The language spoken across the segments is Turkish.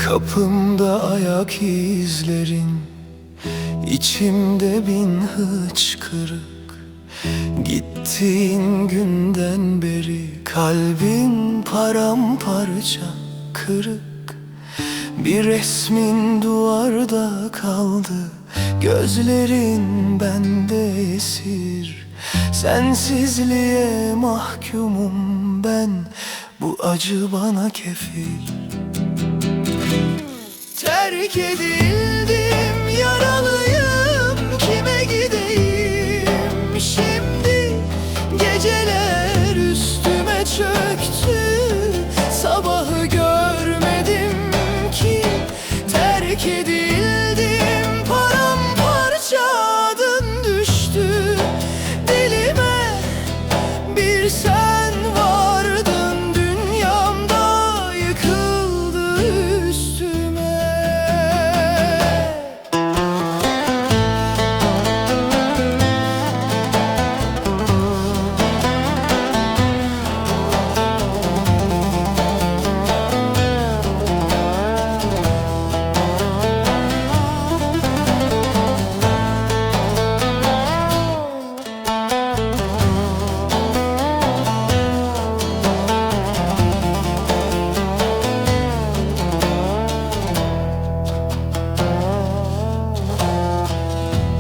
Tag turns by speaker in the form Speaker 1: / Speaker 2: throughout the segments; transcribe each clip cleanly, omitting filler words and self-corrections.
Speaker 1: Kapımda ayak izlerin, içimde bin hıçkırık. Gittiğin günden beri kalbim paramparça kırık. Bir resmin duvarda kaldı, gözlerin bende esir. Sensizliğe mahkumum ben, bu acı bana kefil. Terk edildim, yaralıyım, kime gideyim şimdi? Geceler üstüme çöktü, sabahı görmedim ki. Terk edildim, paramparça adın düştü dilime. Bir sen vardın dünyamda, yıkıldı üstüme.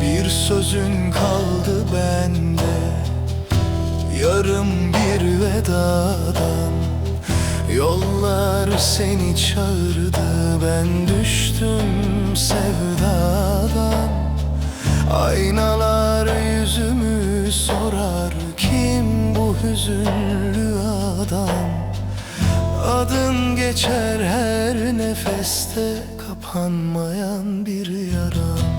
Speaker 1: Bir sözün kaldı bende, yarım bir vedadan. Yollar seni çağırdı, ben düştüm sevdadan. Aynalar yüzümü sorar, kim bu hüzünlü adam? Adın geçer her nefeste, kapanmayan bir yaram.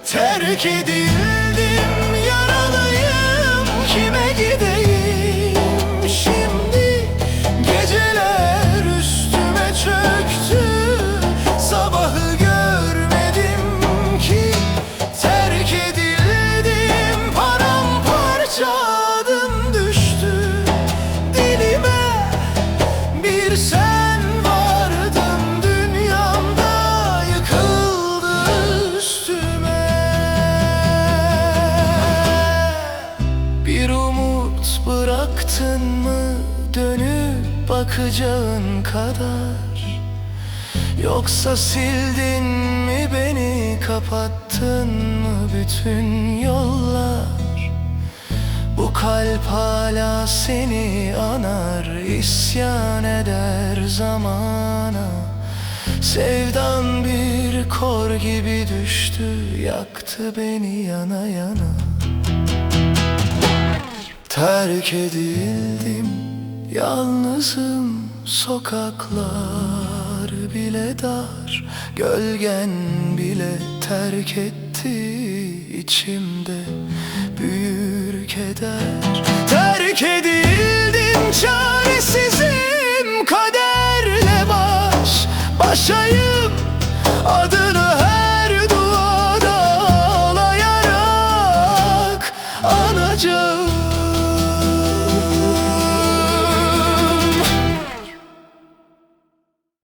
Speaker 1: Terk edildim, yaralıyım, kime gideyim şimdi? Geceler üstüme çöktü, sabahı görmedim ki. Terk edildim, paramparça adım düştü dilime. Bir sen vardın dünyamda, yıkıldı üstüme. Bir umut bıraktın mı dönüp bakacağın kadar? Yoksa sildin mi beni, kapattın mı bütün yollar? Bu kalp hala seni anar, isyan eder zamana. Sevdan bir kor gibi düştü, yaktı beni yana yana. Terk edildim, yalnızım, sokaklar bile dar. Gölgen bile terk etti, içimde büyür keder. Terk edildim.